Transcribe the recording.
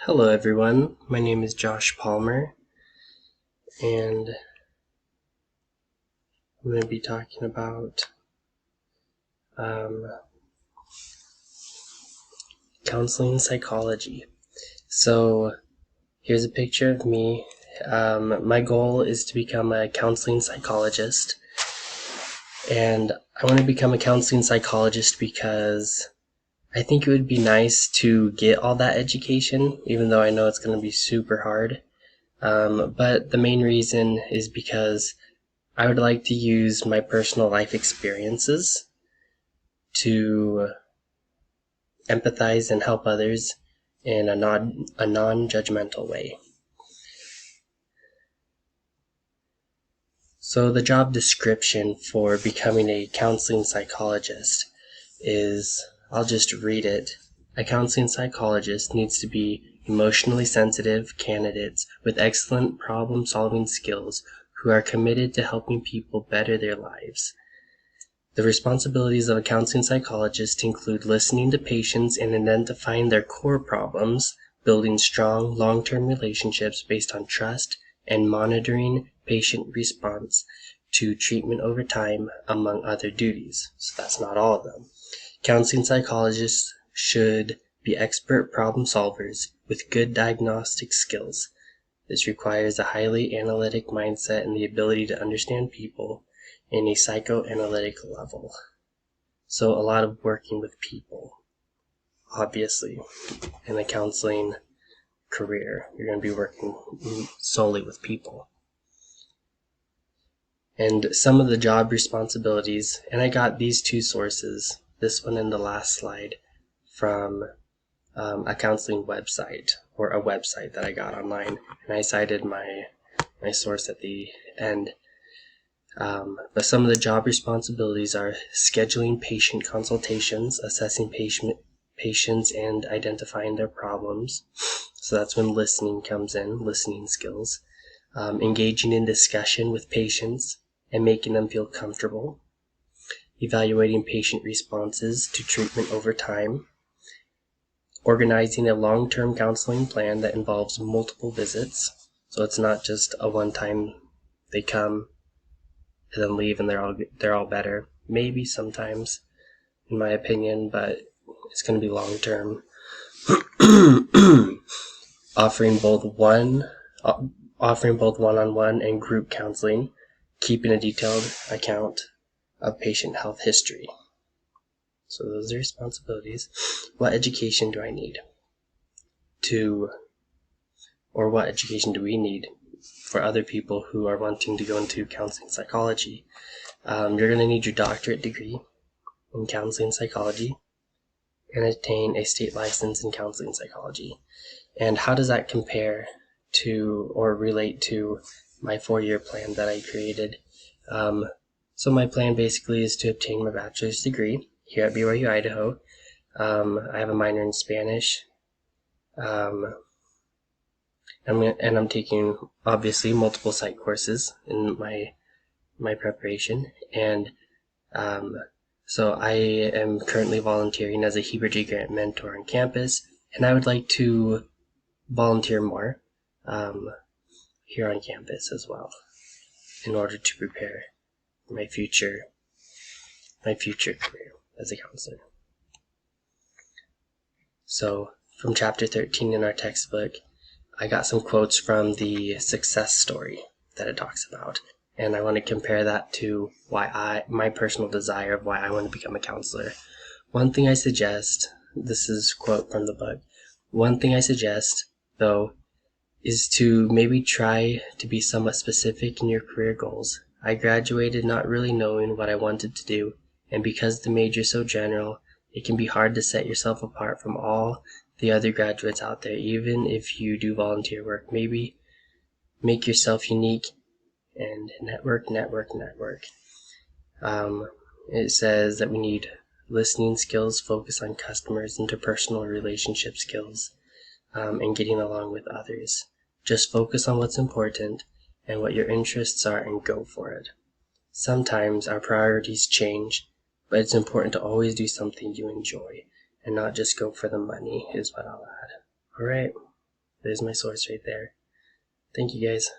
Hello everyone, my name is Josh Palmer, and I'm going to be talking about counseling psychology. So here's a picture of me. My goal is to become a counseling psychologist, and I want to become a counseling psychologist because I think it would be nice to get all that education, even though I know it's going to be super hard. But the main reason is because I would like to use my personal life experiences to empathize and help others in a non-judgmental way. So the job description for becoming a counseling psychologist is, I'll just read it. A counseling psychologist needs to be emotionally sensitive candidates with excellent problem-solving skills who are committed to helping people better their lives. The responsibilities of a counseling psychologist include listening to patients and identifying their core problems, building strong, long-term relationships based on trust, and monitoring patient response to treatment over time, among other duties. So that's not all of them. Counseling psychologists should be expert problem solvers with good diagnostic skills. This requires a highly analytic mindset and the ability to understand people in a psychoanalytic level. So a lot of working with people, obviously. In a counseling career, you're going to be working solely with people. And some of the job responsibilities, and I got these two sources, this one and the last slide, from a counseling website, or a website that I got online, and I cited my source at the end. But some of the job responsibilities are scheduling patient consultations, assessing patients and identifying their problems. So that's when listening comes in, listening skills. Engaging in discussion with patients and making them feel comfortable. Evaluating patient responses to treatment over time. Organizing a long-term counseling plan that involves multiple visits. So it's not just a one-time they come and then leave and they're all better. Maybe sometimes, in my opinion, but it's going to be long term. offering both one-on-one and group counseling, keeping a detailed account of patient health history. So those are responsibilities. What education do I need or what education do we need for other people who are wanting to go into counseling psychology? You're going to need your doctorate degree in counseling psychology and attain a state license in counseling psychology. And how does that compare to or relate to my 4-year plan that I created? So my plan basically is to obtain my bachelor's degree here at BYU, Idaho. I have a minor in Spanish. I'm taking, obviously, multiple psych courses in my preparation. And so I am currently volunteering as a Heber J. Grant mentor on campus, and I would like to volunteer more here on campus as well in order to prepare my future career as a counselor. So from chapter 13 in our textbook, I got some quotes from the success story that it talks about, and I want to compare that to my personal desire of why I want to become a counselor. One thing I suggest, this is a quote from the book, one thing I suggest, though, is to maybe try to be somewhat specific in your career goals. I graduated not really knowing what I wanted to do, and because the major is so general, it can be hard to set yourself apart from all the other graduates out there, even if you do volunteer work. Maybe make yourself unique and network. It says that we need listening skills, focus on customers, interpersonal relationship skills, and getting along with others. Just focus on what's important and what your interests are and go for it. Sometimes our priorities change, but it's important to always do something you enjoy and not just go for the money, is what I'll add. All right. There's my source right there. Thank you guys.